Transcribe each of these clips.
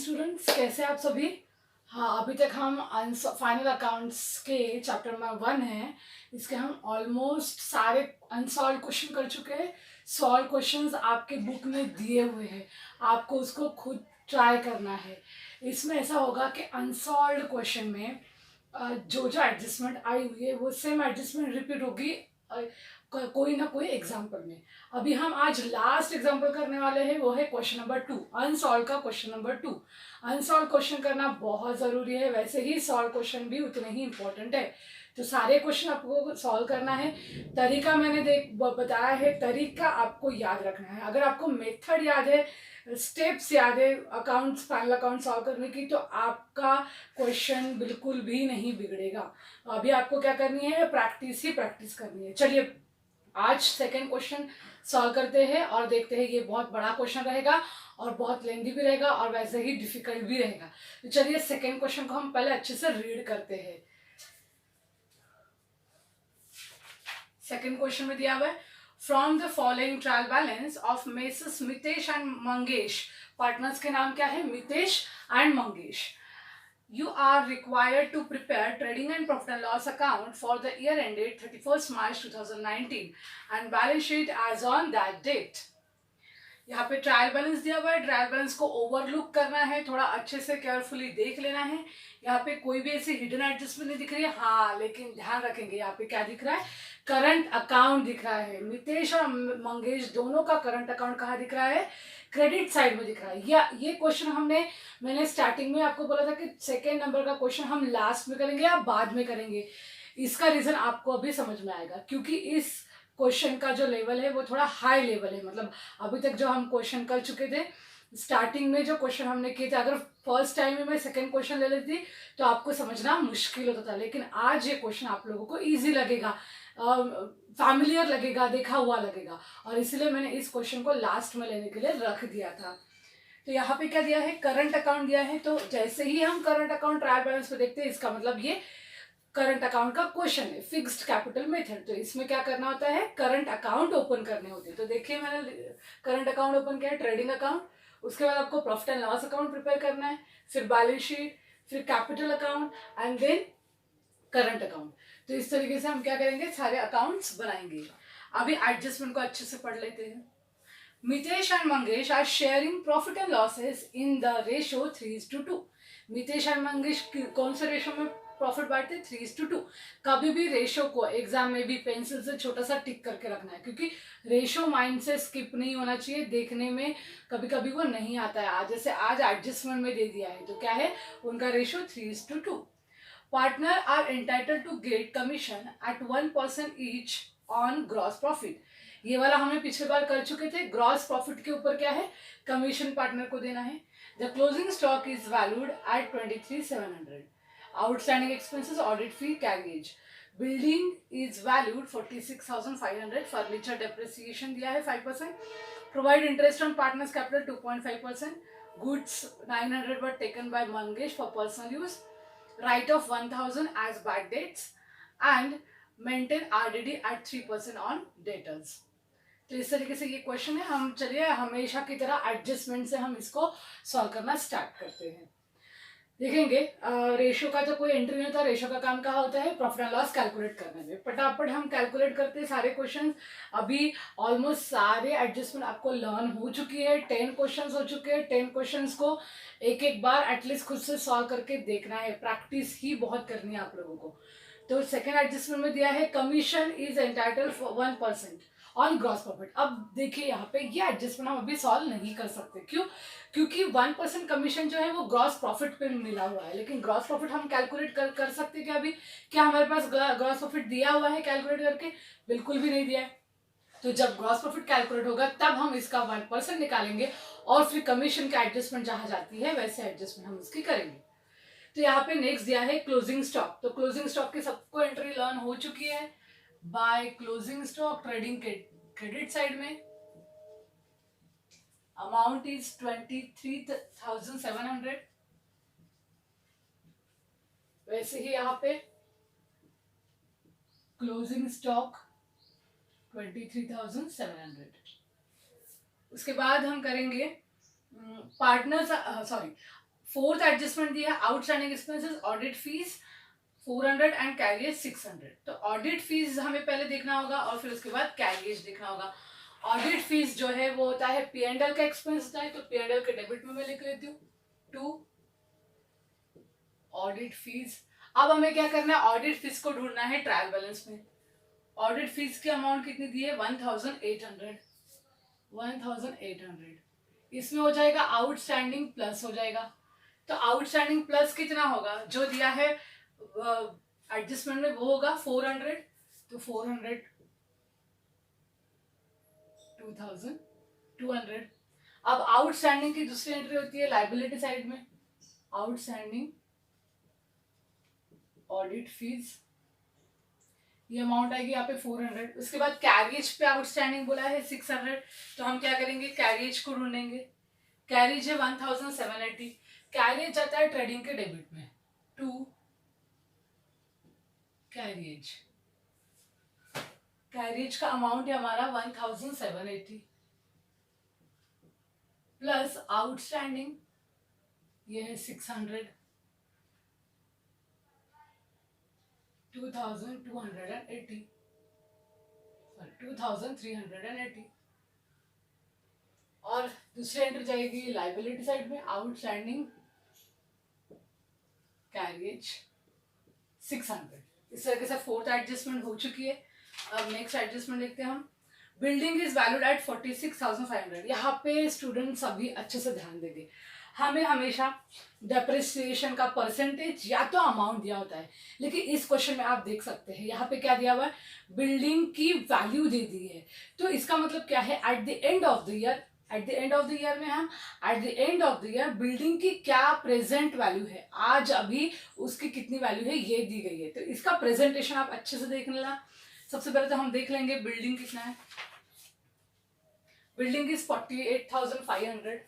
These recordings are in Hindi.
स्टूडेंट्स, कैसे आप सभी। हाँ, अभी तक हम फाइनल अकाउंट्स के चैप्टर नंबर 1 हैं। इसके हम ऑलमोस्ट सारे अनसॉल्व क्वेश्चन कर चुके हैं। सॉल्व क्वेश्चंस आपके बुक में दिए हुए हैं, आपको उसको खुद ट्राई करना है। इसमें ऐसा होगा कि अनसॉल्व क्वेश्चन में जो जो एडजस्टमेंट आई हुई है वो सेम एडजस्टमेंट रिपीट होगी कोई ना कोई एग्जाम्पल में। अभी हम आज लास्ट एग्जाम्पल करने वाले हैं, वो है क्वेश्चन नंबर 2, अनसॉल्व का क्वेश्चन नंबर 2। अनसॉल्व क्वेश्चन करना बहुत ज़रूरी है, वैसे ही सॉल्व क्वेश्चन भी उतने ही इंपॉर्टेंट है। तो सारे क्वेश्चन आपको सॉल्व करना है। तरीका मैंने बताया है, तरीका आपको याद रखना है। अगर आपको मेथड याद है, स्टेप्स याद है अकाउंट्स, फाइनल अकाउंट सॉल्व करने की, तो आपका क्वेश्चन बिल्कुल भी नहीं बिगड़ेगा। अभी आपको क्या करनी है, प्रैक्टिस ही प्रैक्टिस करनी है। चलिए आज सेकंड क्वेश्चन सॉल्व करते हैं और देखते हैं। ये बहुत बड़ा क्वेश्चन रहेगा और बहुत लेंथी भी रहेगा और वैसे ही डिफिकल्ट भी रहेगा। तो चलिए सेकंड क्वेश्चन को हम पहले अच्छे से रीड करते हैं। सेकंड क्वेश्चन में दिया हुआ है, from the following trial balance of messrs Mitesh and Mangesh. Partners के नाम क्या है, Mitesh and Mangesh. You are required to prepare trading and profit and loss account for the year ended 31st March 2019 and balance sheet as on that date. यहाँ पे ट्रायल बैलेंस दिया हुआ है। ट्रायल बैलेंस को ओवरलुक करना है, थोड़ा अच्छे से केयरफुली देख लेना है। यहाँ पे कोई भी ऐसी हिडन एडजस्टमेंट नहीं दिख रही है। हाँ, लेकिन ध्यान रखेंगे, यहाँ पे क्या दिख रहा है, करंट अकाउंट दिख रहा है। मितेश और मंगेश दोनों का करंट अकाउंट कहाँ दिख रहा है, क्रेडिट साइड में दिख रहा है। या ये क्वेश्चन मैंने स्टार्टिंग में आपको बोला था कि सेकेंड नंबर का क्वेश्चन हम लास्ट में करेंगे या बाद में करेंगे। इसका रीजन आपको अभी समझ में आएगा, क्योंकि इस क्वेश्चन का जो लेवल है वो थोड़ा हाई लेवल है। मतलब अभी तक जो हम क्वेश्चन कर चुके थे, स्टार्टिंग में जो क्वेश्चन हमने किए थे, अगर फर्स्ट टाइम में मैं सेकंड क्वेश्चन ले लेती तो आपको समझना मुश्किल होता था। लेकिन आज ये क्वेश्चन आप लोगों को इजी लगेगा, फैमिलियर लगेगा, देखा हुआ लगेगा, और इसलिए मैंने इस क्वेश्चन को लास्ट में लेने के लिए रख दिया था। तो यहाँ पे क्या दिया है, करंट अकाउंट दिया है। तो जैसे ही हम करंट अकाउंट ट्रायल बैलेंस पे देखते हैं, इसका मतलब ये करंट अकाउंट का क्वेश्चन है, फिक्स्ड कैपिटल मेथड। तो इसमें क्या करना होता है, करंट अकाउंट ओपन करने होते हैं। तो देखिए मैंने करंट अकाउंट ओपन किया है, ट्रेडिंग अकाउंट। उसके बाद आपको profit and loss account prepare करना है, फिर बैलेंस शीट, फिर capital account and then current account. तो इस तरीके से हम क्या करेंगे, सारे अकाउंट्स बनाएंगे। अभी एडजस्टमेंट को अच्छे से पढ़ लेते हैं। Mitesh and Mangesh are sharing profit and losses in the ratio 3:2। Mitesh and Mangesh कौन से रेशियो में प्रॉफिट बांटते हैं, 3:2। कभी भी रेशियो को एग्जाम में भी पेंसिल से छोटा सा टिक करके रखना है, क्योंकि रेशियो माइंड से स्किप नहीं होना चाहिए। देखने में कभी कभी वो नहीं आता है। आज जैसे आज एडजस्टमेंट में दे दिया है, तो क्या है, उनका ratio 3:2। Partner are entitled to get commission at 1% each on gross profit. ये वाला हमने पिछले बार कर चुके थे। ग्रॉस प्रॉफिट के ऊपर क्या है, कमीशन पार्टनर को देना है। The closing stock is valued at 23,700। Outstanding expenses, audit fee, carriage. Building is valued 46,500। Furniture depreciation दिया है 5%। Provide interest on partners capital 2.5%। Goods 900 were taken by Mangesh for personal use. Write off 1,000 as bad debts and maintain RDD at 3% on debtors. तो इस तरीके से ये क्वेश्चन है। हम चलिए हमेशा की तरह एडजस्टमेंट से हम इसको सॉल्व करना स्टार्ट करते हैं। देखेंगे रेशियो का तो कोई एंट्री नहीं होता। रेशियो का काम कहाँ होता है, प्रॉफिट एंड लॉस कैलकुलेट करने में। फटाफट हम कैलकुलेट करते हैं सारे क्वेश्चन। अभी ऑलमोस्ट सारे एडजस्टमेंट आपको लर्न हो चुकी है। 10 क्वेश्चन हो चुके हैं। 10 क्वेश्चन को एक एक बार एटलीस्ट खुद से सॉल्व करके देखना है। प्रैक्टिस ही बहुत करनी है आप लोगों को। तो सेकेंड एडजस्टमेंट में दिया है, commission is entitled for 1% on gross profit. अब देखिए यहाँ पे ये एडजस्टमेंट हम अभी सॉल्व नहीं कर सकते। क्यों, क्योंकि 1% कमीशन जो है वो ग्रॉस प्रॉफिट पे मिला हुआ है। लेकिन ग्रॉस प्रॉफिट हम कैलकुलेट कर सकते हैं क्या अभी, क्या हमारे पास ग्रॉस प्रॉफिट दिया हुआ है कैलकुलेट करके, बिल्कुल भी नहीं दिया है। तो जब ग्रॉस प्रॉफिट कैलकुलेट होगा तब हम इसका 1% निकालेंगे और फिर कमीशन का एडजस्टमेंट जहां जाती है वैसे एडजस्टमेंट हम इसकी करेंगे। तो यहाँ पे नेक्स्ट दिया है क्लोजिंग स्टॉक। तो क्लोजिंग स्टॉक की सबको एंट्री लर्न हो चुकी है। बाय क्लोजिंग स्टॉक ट्रेडिंग के क्रेडिट साइड में अमाउंट इज 23,700। वैसे ही यहाँ पे क्लोजिंग स्टॉक 23,700। उसके बाद हम करेंगे पार्टनर्स, सॉरी, फोर्थ एडजस्टमेंट दिया है outstanding expenses audit fees 400 and carriage 600। तो ऑडिट फीस हमें पहले देखना होगा और फिर उसके बाद कैरियज देखना होगा। ऑडिट फीस जो है वो होता है P&L का एक्सपेंस होता है, तो P&L के डेबिट में मैं लिख लेती हूँ टू ऑडिट फीस। अब हमें क्या करना है, ऑडिट फीस को ढूंढना है ट्रायल बैलेंस में। ऑडिट फीस की अमाउंट कितनी दी है 1800। 1800 इसमें हो जाएगा आउटस्टैंडिंग प्लस हो जाएगा। तो आउटस्टैंडिंग प्लस कितना होगा, जो दिया है एडजस्टमेंट में वो होगा 400। तो 400 2200। अब आउटस्टैंडिंग की दूसरी एंट्री होती है लाइबिलिटी साइड में, आउटस्टैंडिंग ऑडिट फीस, ये अमाउंट आएगी यहाँ पे 400। उसके बाद कैरियज पे आउटस्टैंडिंग बोला है 600। तो हम क्या करेंगे, कैरियज को ढूंढेंगे। कैरियज है 1780। कैरियज आता है ट्रेडिंग के डेबिट में टू कैरियज। कैरियज का अमाउंट है हमारा 1780 प्लस आउटस्टैंडिंग ये है 600 2280 2380। और दूसरी एंट्री जाएगी लाइबिलिटी साइड में आउटस्टैंडिंग कैरियज 600। इस तरीके से फोर्थ एडजस्टमेंट हो चुकी है। अब नेक्स्ट एडजस्टमेंट देखते हैं हम। Building is valued eight 46,500। यहाँ पे स्टूडेंट सभी अच्छे से ध्यान देंगे, हमें हमेशा डेप्रिसिएशन का परसेंटेज या तो अमाउंट दिया होता है, लेकिन इस क्वेश्चन में आप देख सकते हैं यहाँ पे क्या दिया हुआ है, बिल्डिंग की वैल्यू दे दी है। तो इसका मतलब क्या है, at the end of the year, at the end of the year में हम at the end of the year building की क्या प्रेजेंट वैल्यू है, आज अभी उसकी कितनी वैल्यू है ये दी गई है। तो इसका प्रेजेंटेशन आप अच्छे से देख लेना। सबसे पहले तो हम देख लेंगे बिल्डिंग कितना है। Building is 48,500।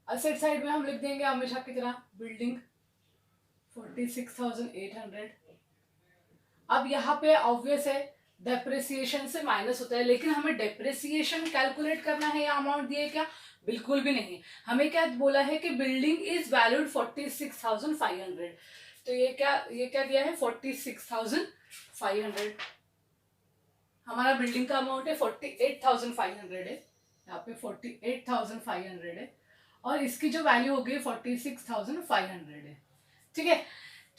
असेट साइड में हम लिख देंगे हमेशा कितना, बिल्डिंग 46,800। अब यहाँ पे ऑब्वियस है डेप्रिसिएशन से माइनस होता है, लेकिन हमें डेप्रिसिएशन कैलकुलेट करना है या अमाउंट दिए क्या, बिल्कुल भी नहीं। हमें क्या बोला है कि बिल्डिंग इज वैल्यूड 46,500। तो ये क्या दिया है 46,500। हमारा बिल्डिंग का अमाउंट है 48,500 है, यहाँ पे 48,500 है और इसकी जो वैल्यू हो गई 46,500 है। ठीक है,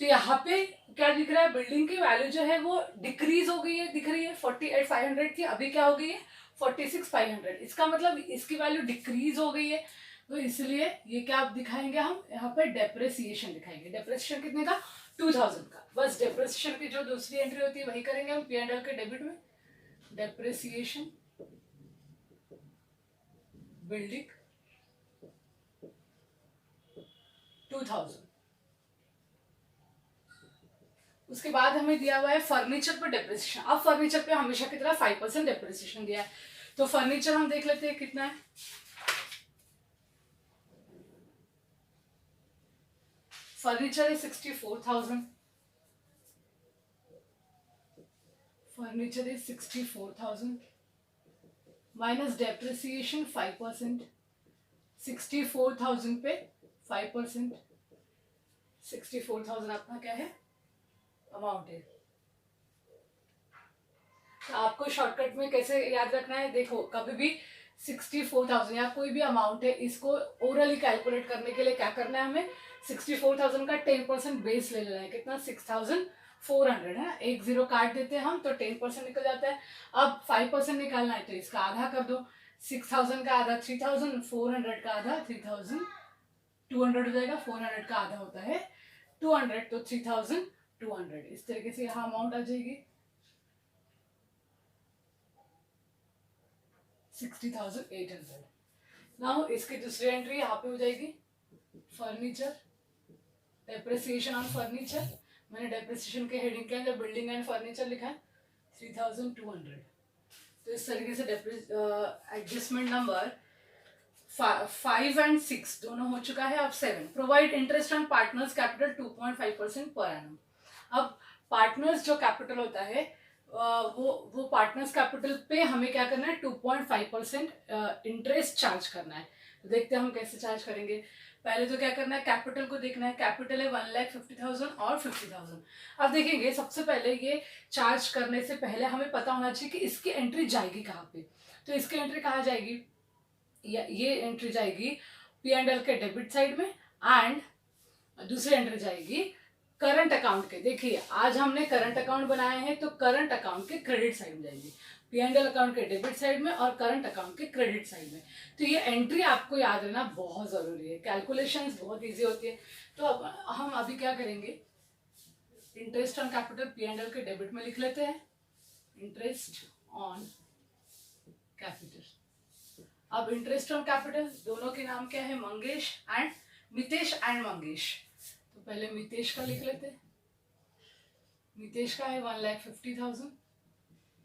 तो यहाँ पे क्या दिख रहा है, बिल्डिंग की वैल्यू जो है वो डिक्रीज हो गई है, दिख रही है 48,500 थी, अभी क्या हो गई है 46,500। इसका मतलब इसकी वैल्यू डिक्रीज हो गई है, तो इसलिए ये क्या दिखाएंगे हम यहाँ पे डेप्रिसिएशन दिखाएंगे। डेप्रिसिएशन कितने का 2000 का। बस डेप्रिसिएशन की जो दूसरी एंट्री होती है वही करेंगे हम P&L के डेबिट में। Depreciation building 2000। उसके बाद हमें दिया हुआ है फर्नीचर पर डेप्रिसिएशन। अब फर्नीचर पे हमेशा की तरह 5% डेप्रिसिएशन दिया है, तो फर्नीचर हम देख लेते हैं कितना है। फर्नीचर है 64,000। Furniture is 64,000 minus depreciation 5%। 64,000 पे 5%, 64,000 आपका क्या है अमाउंट है। तो आपको शॉर्टकट में कैसे याद रखना है, देखो कभी भी 64,000 या कोई भी अमाउंट है, इसको ओरली कैलकुलेट करने के लिए क्या करना है, हमें 64,000 का 10% बेस ले लेना है। कितना 6,400 है, एक जीरो काट देते हैं हम तो 10% निकल जाता है। अब 5% निकालना है तो इसका आधा कर दो, 6,000 का आधा 3,000, 400 का आधा 3,200 हो जाएगा। 400 का आधा होता है 200, तो 3,200। इस तरीके से यहाँ अमाउंट आ जाएगी 60,800। नाउ इसकी दूसरी एंट्री यहाँ पे हो जाएगी फर्नीचर, डेप्रिसिएशन ऑन फर्नीचर। मैंने डेप्रिसिएशन के हेडिंग के अंदर बिल्डिंग एंड फर्नीचर लिखा है 3,200। तो इस तरीके से एडजस्टमेंट नंबर 5 and 6 दोनों हो चुका है। अब 7, provide interest on partners capital 2.5% per annum. अब पार्टनर्स जो कैपिटल होता है वो पार्टनर्स कैपिटल पे हमें क्या करना है 2.5% इंटरेस्ट चार्ज करना है। तो देखते हैं हम कैसे चार्ज करेंगे। पहले तो क्या करना है, कैपिटल को देखना है। कैपिटल है 1,50,000 और 50,000। अब देखेंगे सबसे पहले ये चार्ज करने से पहले हमें पता होना चाहिए कि इसकी एंट्री जाएगी कहाँ पे। तो इसकी एंट्री कहाँ जाएगी, ये एंट्री जाएगी P&L के डेबिट साइड में, एंड दूसरी एंट्री जाएगी करंट अकाउंट के। देखिए आज हमने करंट अकाउंट बनाए हैं तो करंट अकाउंट के क्रेडिट साइड में जाएगी, P&L अकाउंट के डेबिट साइड में और करंट अकाउंट के क्रेडिट साइड में। तो ये एंट्री आपको याद रहना बहुत जरूरी है, कैलकुलेशंस बहुत इजी होती है। तो अब हम अभी क्या करेंगे, इंटरेस्ट ऑन कैपिटल P&L के डेबिट में लिख लेते हैं, इंटरेस्ट ऑन कैपिटल। अब इंटरेस्ट ऑन कैपिटल दोनों के नाम क्या है, मंगेश एंड मितेश एंड मंगेश। तो पहले मितेश का लिख लेते हैं। मितेश का है 1,50,000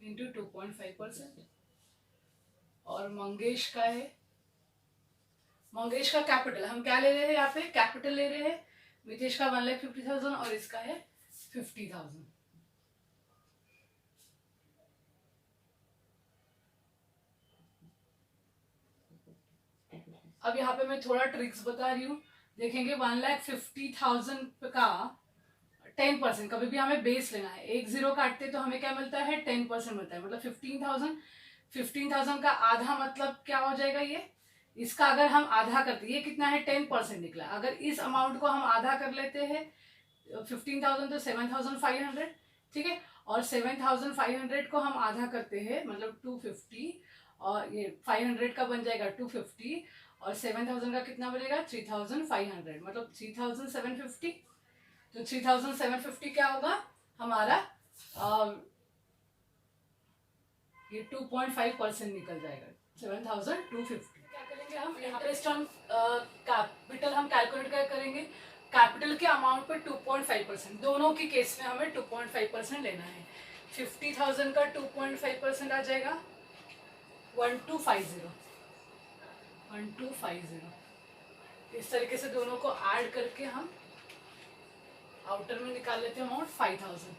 इंटू 2.5%, और मंगेश का है, मंगेश का कैपिटल हम क्या ले रहे हैं, यहाँ पे कैपिटल ले रहे हैं। मितेश का 1,50,000 और इसका है 50,000। अब यहाँ पे मैं थोड़ा ट्रिक्स बता रही हूँ। देखेंगे 1,50,000 का 10%, कभी भी हमें बेस लेना है, एक जीरो काटते तो हमें क्या मिलता है, 10% मिलता है। मतलब 15,000 का आधा मतलब क्या हो जाएगा, ये इसका अगर हम आधा करते, ये कितना है 10% निकला। अगर इस अमाउंट को हम आधा कर लेते हैं 15,000 तो 7,500, ठीक है। और 7,500 को हम आधा करते हैं मतलब 250, और ये 500 का बन जाएगा 250, और 7,000 का कितना बनेगा 3,500, मतलब 3,750। तो 3,750 क्या होगा हमारा, ये 2.5% निकल जाएगा, 7,250। क्या करेंगे हम, इंटरेस्ट ऑन कैपिटल हम कैलकुलेट क्या करेंगे, कैपिटल के अमाउंट पे 2.5%, दोनों की केस में हमें 2.5% लेना है। 50,000 का 2.5% आ जाएगा 1250, 1250। इस तरीके से दोनों को ऐड करके हम आउटर में निकाल लेते हैं अमाउंट 5,000।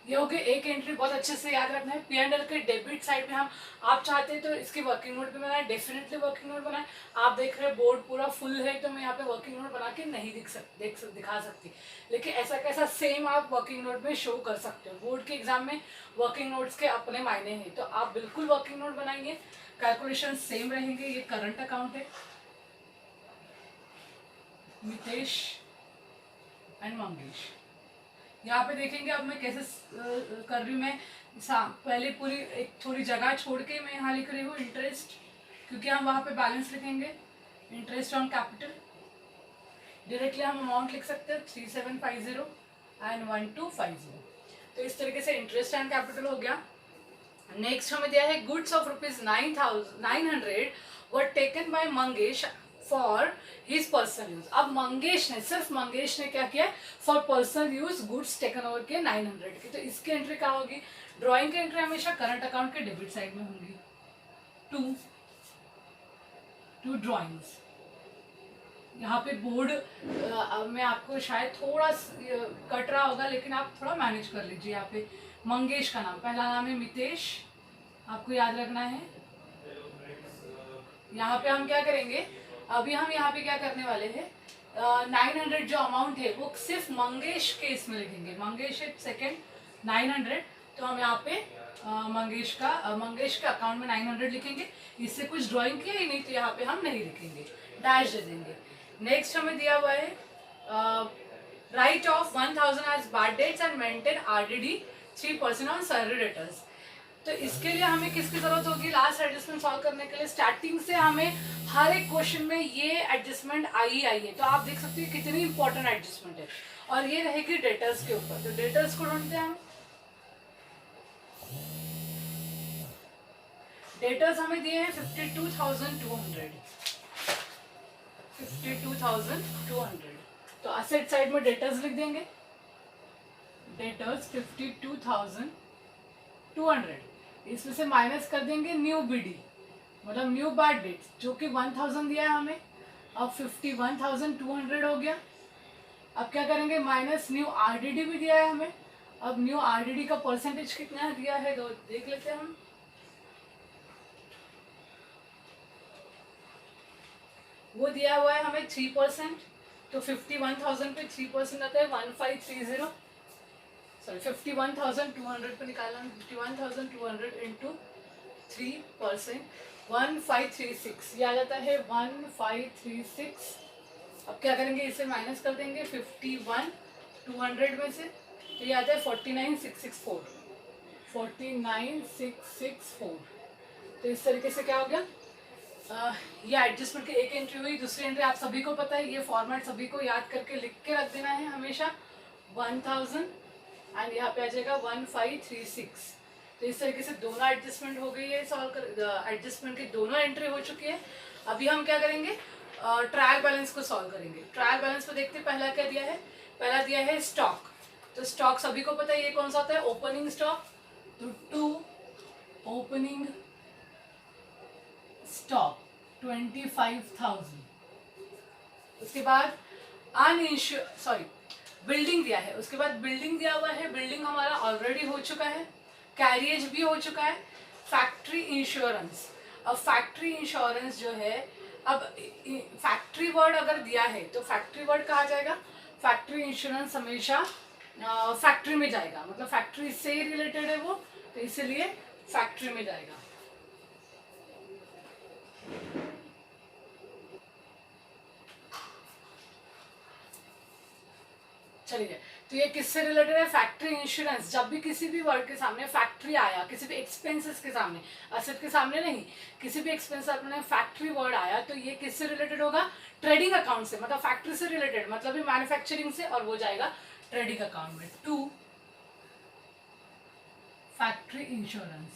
ये हो गया एक एंट्री, बहुत अच्छे से याद रखना है। P&L के डेबिट साइड में हम, आप चाहते हैं तो इसकी वर्किंग नोट भी बनाए, डेफिनेटली वर्किंग नोट बनाए। आप देख रहे हैं बोर्ड पूरा फुल है तो मैं यहाँ पे वर्किंग नोट बना के नहीं दिखा सकती, लेकिन ऐसा कैसा सेम आप वर्किंग नोट में शो कर सकते हो। बोर्ड के एग्जाम में वर्किंग नोट्स के अपने मायने हैं, तो आप बिल्कुल वर्किंग नोट बनाएंगे, कैलकुलेशन सेम रहेंगे। ये करंट अकाउंट है, मितेश एंड मंगेश। यहाँ पे देखेंगे अब मैं कैसे कर रही हूँ। मैं पहले पूरी एक थोड़ी जगह छोड़ के मैं यहाँ लिख रही हूँ इंटरेस्ट, क्योंकि हम वहाँ पे बैलेंस लिखेंगे। इंटरेस्ट ऑन कैपिटल डायरेक्टली हम अमाउंट लिख सकते हैं 3,750 एंड 1,250। तो इस तरीके से इंटरेस्ट एंड कैपिटल हो गया। नेक्स्ट हमें दिया है goods of ₹900 were taken by Mangesh for his personal use. अब मंगेश ने, सिर्फ मंगेश ने क्या किया, for personal use goods taken over के 900 की। तो इसकी एंट्री क्या होगी, ड्राइंग की एंट्री हमेशा करंट अकाउंट के डेबिट साइड में होंगी। टू ड्राइंग्स, यहाँ पे बोर्ड में आपको शायद थोड़ा कट रहा होगा, लेकिन आप थोड़ा मैनेज कर लीजिए। यहाँ पे मंगेश का नाम, पहला नाम है मितेश, आपको याद रखना है। यहाँ पे हम क्या करेंगे, अभी हम यहाँ पे क्या करने वाले हैं, 900 जो अमाउंट है वो सिर्फ मंगेश के इसमें लिखेंगे। मंगेश है सेकेंड 900, तो हम यहाँ पे मंगेश के अकाउंट में 900 लिखेंगे। इससे कुछ ड्राइंग किया ही नहीं तो यहाँ पे हम नहीं लिखेंगे, डैश दे देंगे। नेक्स्ट हमें दिया हुआ है write off 1,000 as bad debts and maintain RDD 3% on salary debtors. तो इसके लिए हमें किसकी जरूरत होगी, लास्ट एडजस्टमेंट सॉल्व करने के लिए स्टार्टिंग से हमें हर एक क्वेश्चन में ये एडजस्टमेंट आई है। तो आप देख सकते हैं कितनी इंपॉर्टेंट एडजस्टमेंट है, और ये रहेगी डेटर्स के ऊपर। तो डेटर्स को ढूंढते हैं हम। डेटर्स हमें दिए हैं 52,200, 52,200। तो असेट साइड में डेटर्स लिख देंगे, डेटर्स 52,200। इसमें से माइनस कर देंगे न्यू BD, मतलब न्यू बैड डेट्स, जो कि 1,000 दिया है हमें। अब 51,200 हो गया। अब क्या करेंगे, माइनस न्यू RDD भी दिया है हमें। अब न्यू RDD का परसेंटेज कितना दिया है तो देख लेते हैं हम। वो दिया हुआ है हमें 3%, तो 51,000 पे 3% आता है 1530, सॉरी 51,200 पे निकालना, 51,200 इंटू 3%, 1536, ये आ जाता है 1536। अब क्या करेंगे, इसे माइनस कर देंगे 51,200 में से, तो ये आता है 49,664, 49,664। तो इस तरीके से क्या हो गया, ये एडजस्टमेंट की एक एंट्री हुई। दूसरी एंट्री आप सभी को पता है, ये फॉर्मेट सभी को याद करके लिख के रख देना है हमेशा, 1000 एंड यहाँ पे आ जाएगा 1536। तो इस तरीके से दोनों एडजस्टमेंट हो गई है, सॉल्व कर एडजस्टमेंट की दोनों एंट्री हो चुकी है। अभी हम क्या करेंगे, ट्रायल बैलेंस को सॉल्व करेंगे। ट्रायल बैलेंस को देखते हैं, पहला क्या दिया है, पहला दिया है स्टॉक। तो स्टॉक सभी को पता है ये कौन सा होता है, ओपनिंग स्टॉक। तो 2 ओपनिंग स्टॉक 25,000। उसके बाद बिल्डिंग दिया है, उसके बाद बिल्डिंग दिया हुआ है, बिल्डिंग हमारा ऑलरेडी हो चुका है, कैरियज भी हो चुका है। फैक्ट्री इंश्योरेंस, अब फैक्ट्री इंश्योरेंस जो है, अब फैक्ट्री वर्ड अगर दिया है तो फैक्ट्री वर्ड कहा जाएगा, फैक्ट्री इंश्योरेंस हमेशा फैक्ट्री में जाएगा, मतलब फैक्ट्री से रिलेटेड है वो, तो इसीलिए फैक्ट्री में जाएगा। चलिए, तो ये किससे रिलेटेड है, फैक्ट्री इंश्योरेंस। जब भी किसी भी वर्ड के सामने फैक्ट्री आया, किसी भी एक्सपेंसेस के सामने, असेट के सामने नहीं, किसी भी एक्सपेंस अपने फैक्ट्री वर्ड आया, तो ये किससे रिलेटेड होगा, ट्रेडिंग अकाउंट से, मतलब फैक्ट्री से रिलेटेड, मतलब मैन्युफैक्चरिंग से, और वो जाएगा ट्रेडिंग अकाउंट में। 2 फैक्ट्री इंश्योरेंस,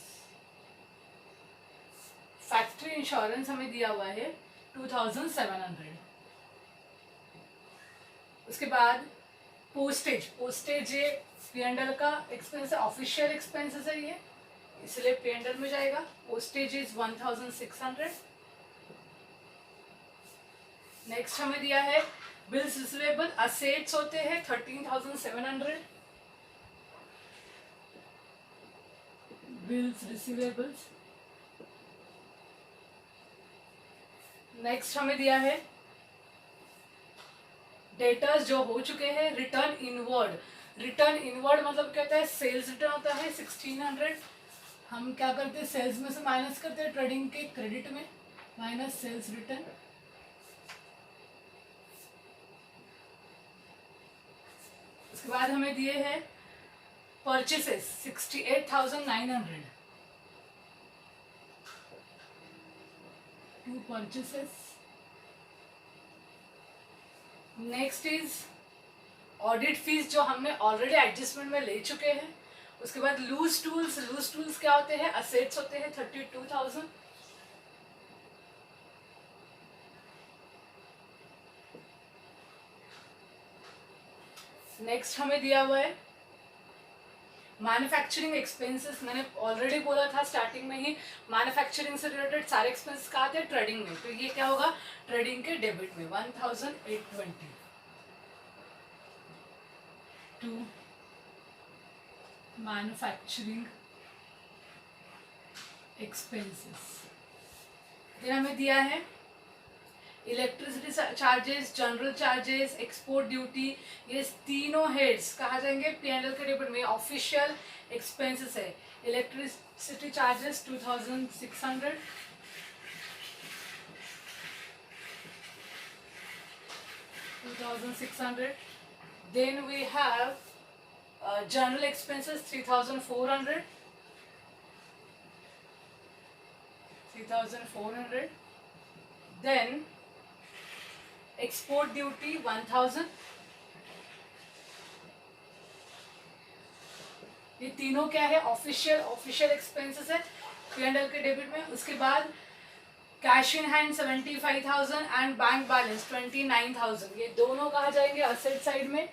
फैक्ट्री इंश्योरेंस हमें दिया हुआ है 2700। उसके बाद पोस्टेज, पोस्टेज ये P&L का एक्सपेंस है, ऑफिशियल एक्सपेंसेस है ये, इसलिए P&L में जाएगा। Postage is 1600। नेक्स्ट हमें दिया है बिल्स रिसीवेबल, असेट्स होते हैं 13,700, बिल्स रिसीवेबल्स। नेक्स्ट हमें दिया है डेटर्स जो हो चुके हैं, रिटर्न इनवर्ड। रिटर्न इनवर्ड मतलब क्या होता है, सेल्स रिटर्न होता है 1600। हम क्या करते हैं, सेल्स में से माइनस करते हैं ट्रेडिंग के क्रेडिट में, माइनस सेल्स रिटर्न। उसके बाद हमें दिए हैं purchases 68,900, 2 purchases. Next is audit fees, जो हमने ऑलरेडी एडजस्टमेंट में ले चुके हैं। उसके बाद लूज टूल्स, लूज टूल्स क्या होते हैं, असेट्स होते हैं 32,000। नेक्स्ट हमें दिया हुआ है मैन्युफैक्चरिंग एक्सपेंसेस। मैंने ऑलरेडी बोला था स्टार्टिंग में ही, मैन्युफैक्चरिंग से रिलेटेड सारे एक्सपेंसेस कहाँ थे, ट्रेडिंग में, तो ये क्या होगा, ट्रेडिंग के डेबिट में 1820 टू मैन्युफैक्चरिंग एक्सपेंसेस। फिर हमें दिया है electricity charges, general charges, export duty, ये तीनों हेड्स कहा जाएंगे P&L के डेबिट में, ऑफिशियल एक्सपेंसेस है। Electricity charges 2600, then we have general expenses 3,400, 3,400, then export duty 1000। ये तीनों क्या है, ऑफिशियल एक्सपेंसेस है P&L के डेबिट में। उसके बाद cash in hand 75,000 and bank balance 29,000, ये दोनों कहा जाएंगे असेट साइड में।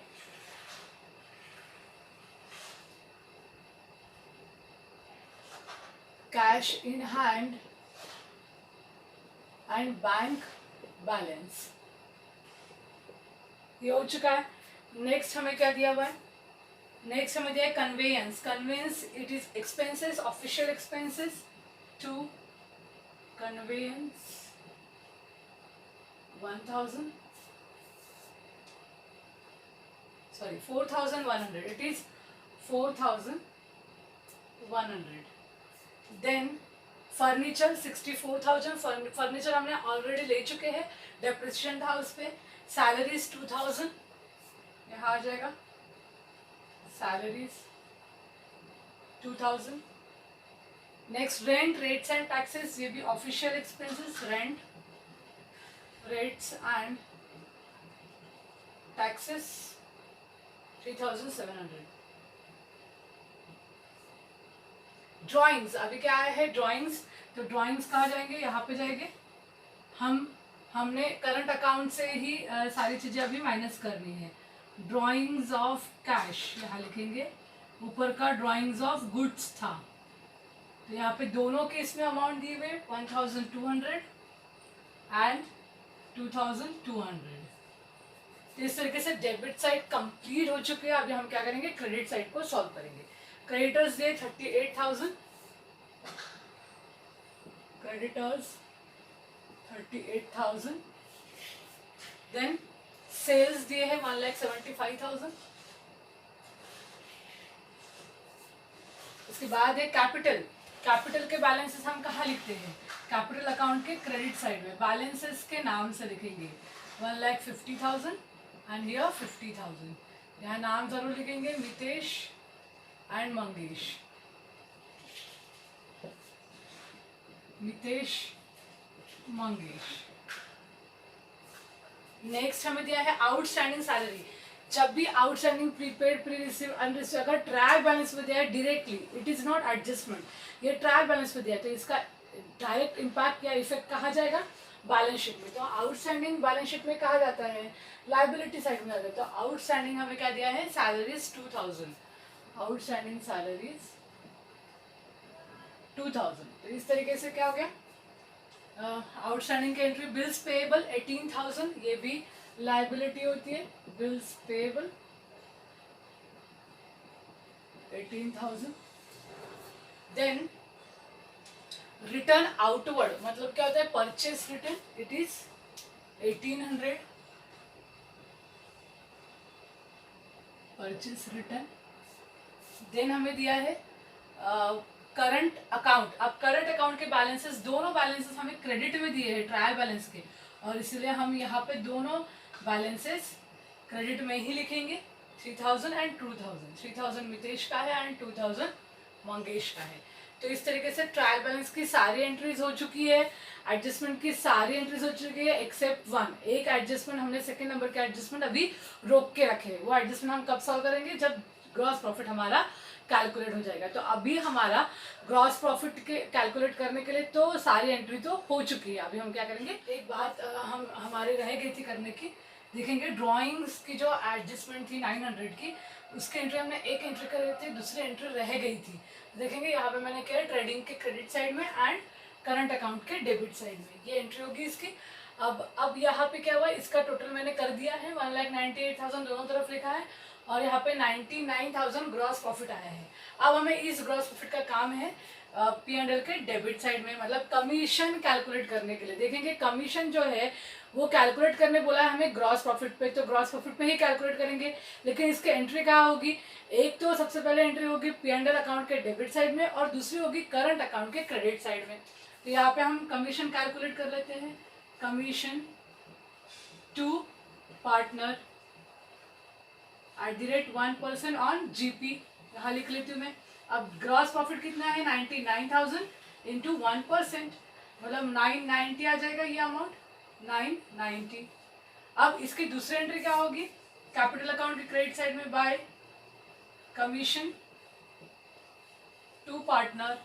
Cash in hand and bank balance ये हो चुका है। नेक्स्ट हमें क्या दिया हुआ है, नेक्स्ट हमें दिया है conveyance. Conveyance it is expenses, official expenses. 2 conveyance 1000, sorry 4100, it is 4100. Then furniture 64,000, furniture हमने ऑलरेडी ले चुके हैं, डेप्रिसिएशन था उस पर. सैलरीज 2000, यहाँ आ जाएगा salaries 2000. Next rent, rates and taxes, ये भी official expenses. Rent, rates and taxes 3700. Drawings, अभी क्या आया है ड्राइंग्स, तो ड्राइंग्स कहाँ जाएंगे, यहाँ पे जाएंगे. हमने करंट अकाउंट से ही सारी चीजें अभी माइनस करनी है. ड्राइंग्स ऑफ कैश यहाँ लिखेंगे. ऊपर का ड्राइंग्स ऑफ गुड्स था, तो यहाँ पे दोनों के इसमें अमाउंट दिए हुए 1200 एंड 2200. तो इस तरीके से डेबिट साइड कंप्लीट हो चुके हैं. अभी हम क्या करेंगे, क्रेडिट साइड को सॉल्व करेंगे. क्रेडिटर्स डे 38,000, क्रेडिटर्स 38,000. देन सेल्स दिए हैं 1,75,000. उसके बाद है कैपिटल. कैपिटल के बैलेंसेस हम कहाँ लिखते हैं, कैपिटल अकाउंट के क्रेडिट साइड में बैलेंसेस के नाम से लिखेंगे. 1,50,000 एंड हियर 50,000. यहाँ नाम जरूर लिखेंगे, मितेश एंड मंगेश. मितेश, मंगेश. नेक्स्ट हमें दिया है आउटस्टैंडिंग सैलरी. जब भी आउटस्टैंडिंग, प्रीपेड, प्री रिसीव, अनरिसीव, अगर ट्रायल बैलेंस में दिया है directly, it is not adjustment, ये ट्रायल बैलेंस में दिया है, तो इसका डायरेक्ट इम्पैक्ट या इफेक्ट कहा जाएगा बैलेंस शीट में. तो आउटस्टैंडिंग बैलेंस शीट में कहा जाता है, लाइबिलिटी साइड में आता है. तो आउटस्टैंडिंग हमें क्या दिया है, सैलरीज 2000, आउटस्टैंडिंग सैलरीज 2000. तो इस तरीके से क्या हो गया, आउटस्टैंडिंग की एंट्री. बिल्स पेएबल 18,000, ये भी लाइबिलिटी होती है. Bills payable 18,000. Then return outward, मतलब क्या होता है, purchase return, it is 1800, purchase return. Then हमें दिया है करंट अकाउंट. अब करंट अकाउंट के बैलेंसेस, दोनों बैलेंसेस हमें क्रेडिट में दिए हैं ट्रायल बैलेंस के, और इसलिए हम यहाँ पे दोनों बैलेंसेस क्रेडिट में ही लिखेंगे. 3000 एंड 2000. 3000 मितेश का है एंड 2000 मंगेश का है. तो इस तरीके से ट्रायल बैलेंस की सारी एंट्रीज हो चुकी है, एडजस्टमेंट की सारी एंट्रीज हो चुकी है एक्सेप्ट वन. एक एडजस्टमेंट हमने सेकंड नंबर का एडजस्टमेंट अभी रोक के रखे हैं. वो एडजस्टमेंट हम कब सॉल्व करेंगे, जब ग्रॉस प्रॉफिट हमारा कैलकुलेट हो जाएगा. तो अभी हमारा ग्रॉस प्रॉफिट के कैलकुलेट करने के लिए तो सारी एंट्री तो हो चुकी है. अभी हम क्या करेंगे, एक बात हम हमारे रह गई थी करने की, देखेंगे ड्राइंग्स की जो एडजस्टमेंट थी 900 की, उसकी एंट्री हमने एक एंट्री कर रही थी, दूसरी एंट्री रह गई थी. देखेंगे यहाँ पे मैंने किया ट्रेडिंग के क्रेडिट साइड में एंड करंट अकाउंट के डेबिट साइड में, ये एंट्री होगी इसकी. अब यहाँ पे क्या हुआ, इसका टोटल मैंने कर दिया है. 1,98,000 दोनों तरफ लिखा है, और यहाँ पे 99,000 ग्रॉस प्रॉफिट आया है. अब हमें इस ग्रॉस प्रॉफिट का काम है P&L के डेबिट साइड में, मतलब कमीशन कैलकुलेट करने के लिए. देखेंगे कमीशन जो है वो कैलकुलेट करने बोला है हमें ग्रॉस प्रॉफिट पे, तो ग्रॉस प्रॉफिट पे ही कैलकुलेट करेंगे. लेकिन इसकी एंट्री कहाँ होगी, एक तो सबसे पहले एंट्री होगी P&L अकाउंट के डेबिट साइड में, और दूसरी होगी करंट अकाउंट के क्रेडिट साइड में. तो यहाँ पे हम कमीशन कैलकुलेट कर लेते हैं. Commission to partner @1% on GP, यहाँ लिख लेती हूँ मैं. अब ग्रॉस प्रॉफिट कितना है, 99,000 इंटू 1%, मतलब 990 आ जाएगा ये अमाउंट, 990. अब इसकी दूसरी एंट्री क्या होगी, कैपिटल अकाउंट के क्रेडिट साइड में बाय कमीशन टू पार्टनर.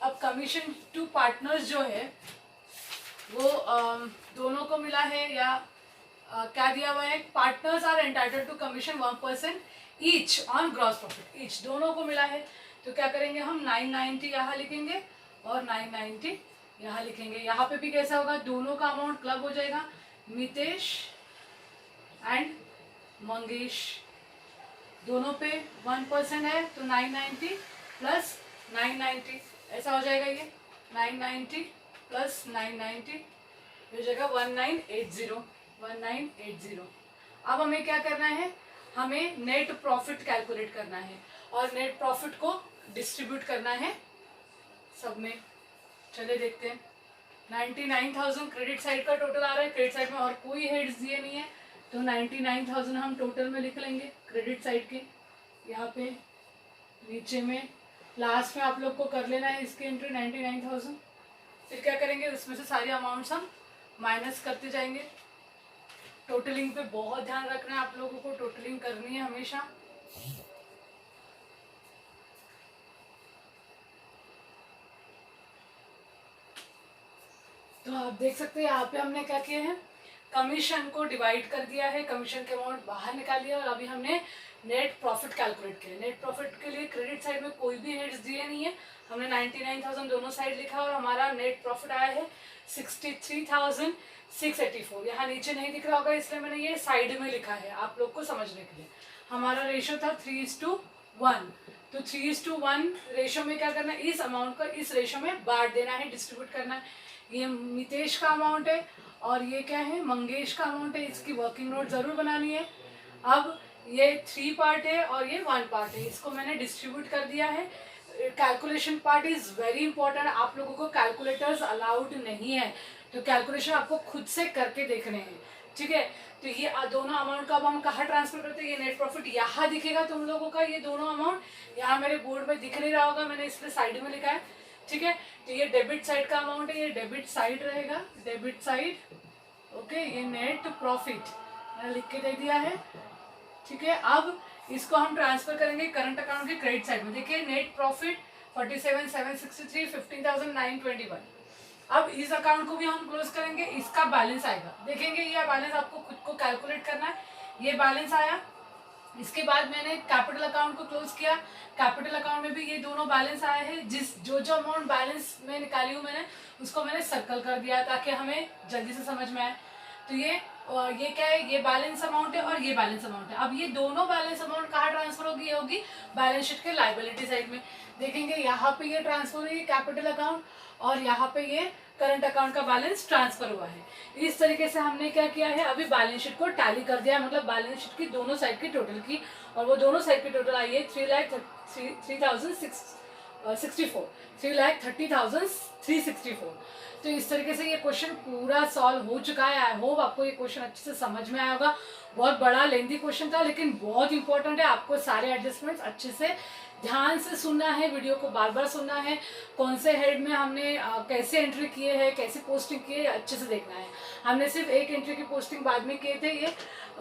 अब कमीशन टू पार्टनर्स जो है वो दोनों को मिला है, या क्या दिया हुआ है, partners are entitled to commission 1% each on gross profit. Each दोनों को मिला है, तो क्या करेंगे हम 990 यहाँ लिखेंगे और 990 यहाँ लिखेंगे. यहाँ पे भी कैसा होगा, दोनों का अमाउंट क्लब हो जाएगा, मितेश एंड मंगेश दोनों पे 1% है, तो 990 प्लस 990 ऐसा हो जाएगा. ये 990 प्लस 990 हो जाएगा 1980। अब हमें क्या करना है, हमें नेट प्रॉफिट कैलकुलेट करना है और नेट प्रॉफिट को डिस्ट्रीब्यूट करना है सब में। चलिए देखते हैं। 99,000 क्रेडिट साइड का टोटल आ रहा है, क्रेडिट साइड में और कोई हेड्स दिए नहीं है, तो 99,000 हम टोटल में लिख लेंगे क्रेडिट साइड के। यहाँ पे नीचे में लास्ट में आप लोग को कर लेना है इसकी एंट्री 99,000। फिर क्या करेंगे, उसमें से सारी अमाउंट्स हम माइनस करते जाएंगे। टोटलिंग पे बहुत ध्यान रखना है आप लोगों को, टोटलिंग करनी है हमेशा। तो आप देख सकते हैं यहाँ पे हमने क्या किया है, कमीशन को डिवाइड कर दिया है, कमीशन के अमाउंट बाहर निकाल दिया और अभी हमने नेट प्रॉफिट कैलकुलेट किया। नेट प्रॉफिट के लिए क्रेडिट साइड में कोई भी हेड्स दिए नहीं है, हमने 99,000 दोनों साइड लिखा और हमारा नेट प्रॉफिट आया है 63,684। यहाँ नीचे नहीं दिख रहा होगा इसलिए मैंने ये साइड में लिखा है आप लोग को समझने के लिए। हमारा रेशो था 3:1, तो 3:1 रेशो में क्या करना है, इस अमाउंट को इस रेशो में बांट देना है, डिस्ट्रीब्यूट करना है। ये मितेश का अमाउंट है और ये क्या है, मंगेश का अमाउंट है। इसकी वर्किंग नोट जरूर बनानी है। अब ये 3 पार्ट है और ये 1 पार्ट है, इसको मैंने डिस्ट्रीब्यूट कर दिया है। Calculation part is very important. आप लोगों को कैलकुलेटर्स अलाउड नहीं है, तो कैलकुलेशन आपको खुद से करके देखने हैं, ठीक है। तो ये दोनों अमाउंट का अब हम कहाँ ट्रांसफर करते हैं, ये नेट प्रॉफिट यहाँ दिखेगा तुम लोगों का, ये दोनों अमाउंट यहाँ मेरे बोर्ड में दिख नहीं रहा होगा, मैंने इसलिए साइड में लिखा है, ठीक है। तो ये डेबिट साइड का अमाउंट है, ये डेबिट साइड रहेगा, डेबिट साइड, ओके। ये नेट प्रॉफिट मैंने लिख के दे दिया है, ठीक है। अब इसको हम ट्रांसफर करेंगे करंट अकाउंट के क्रेडिट साइड में। देखिए नेट प्रॉफिट 47,763, 15,921। अब इस अकाउंट को भी हम क्लोज करेंगे, इसका बैलेंस आएगा, देखेंगे ये बैलेंस आपको खुद को कैलकुलेट करना है। ये बैलेंस आया, इसके बाद मैंने कैपिटल अकाउंट को क्लोज किया, कैपिटल अकाउंट में भी ये दोनों बैलेंस आए हैं। जो अमाउंट बैलेंस में निकाली हूँ मैंने, उसको मैंने सर्कल कर दिया ताकि हमें जल्दी से समझ में आए। तो ये क्या है, ये बैलेंस अमाउंट है और ये बैलेंस अमाउंट है। अब ये दोनों बैलेंस अमाउंट कहाँ ट्रांसफर होगी, ये होगी बैलेंस शीट के लायबिलिटी साइड में। देखेंगे यहाँ पे ये ट्रांसफर हुई कैपिटल अकाउंट और यहाँ पे ये करंट अकाउंट का बैलेंस ट्रांसफर हुआ है। इस तरीके से हमने क्या किया है, अभी बैलेंस शीट को टैली कर दिया, मतलब बैलेंस शीट की दोनों साइड की टोटल की, और वो दोनों साइड की टोटल आई है 3,30,364। तो इस तरीके से ये क्वेश्चन पूरा सॉल्व हो चुका है। आई होप आपको ये क्वेश्चन अच्छे से समझ में आया होगा। बहुत बड़ा लेंथी क्वेश्चन था लेकिन बहुत इंपॉर्टेंट है। आपको सारे एडजस्टमेंट्स अच्छे से ध्यान से सुनना है, वीडियो को बार बार सुनना है, कौन से हेड में हमने कैसे एंट्री किए हैं, कैसे पोस्टिंग किए है, अच्छे से देखना है। हमने सिर्फ एक एंट्री की पोस्टिंग बाद में किए थे ये,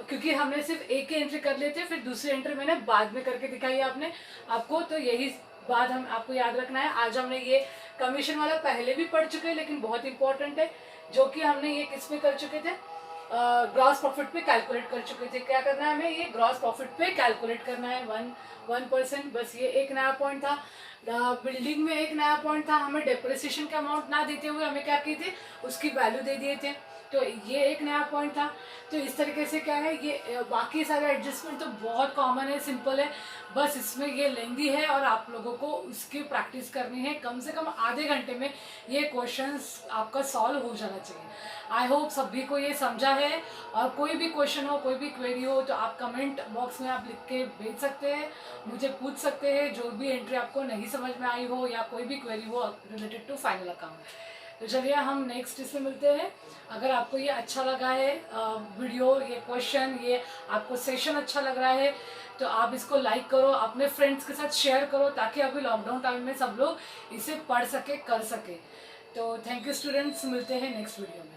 क्योंकि हमने सिर्फ एक ही एंट्री कर लिए थे, फिर दूसरी एंट्री मैंने बाद में करके दिखाई आपको। तो यही बात हम आपको याद रखना है। आज हमने ये कमीशन वाला पहले भी पढ़ चुके हैं लेकिन बहुत इंपॉर्टेंट है, जो कि हमने ये किस में कर चुके थे, ग्रॉस प्रॉफिट पे कैलकुलेट कर चुके थे। क्या करना है हमें, ये ग्रॉस प्रॉफिट पे कैलकुलेट करना है 1%। बस ये एक नया पॉइंट था। बिल्डिंग में एक नया पॉइंट था, हमें डेप्रिसिएशन का अमाउंट ना देते हुए हमें क्या किए थे, उसकी वैल्यू दे दिए थे, तो ये एक नया पॉइंट था। तो इस तरीके से क्या है, ये बाकी सारे एडजस्टमेंट तो बहुत कॉमन है, सिंपल है, बस इसमें ये लेंदी है और आप लोगों को उसकी प्रैक्टिस करनी है। कम से कम आधे घंटे में ये क्वेश्चंस आपका सॉल्व हो जाना चाहिए। आई होप सभी को ये समझा है, और कोई भी क्वेश्चन हो, कोई भी क्वेरी हो तो आप कमेंट बॉक्स में आप लिख के भेज सकते हैं, मुझे पूछ सकते हैं, जो भी एंट्री आपको नहीं समझ में आई हो या कोई भी क्वेरी हो रिलेटेड टू फाइनल अकाउंट। तो चलिए हम नेक्स्ट इसमें मिलते हैं। अगर आपको ये अच्छा लगा है वीडियो, ये क्वेश्चन, ये आपको सेशन अच्छा लग रहा है, तो आप इसको लाइक करो, अपने फ्रेंड्स के साथ शेयर करो, ताकि अभी लॉकडाउन टाइम में सब लोग इसे पढ़ सके, कर सके। तो थैंक यू स्टूडेंट्स, मिलते हैं नेक्स्ट वीडियो में।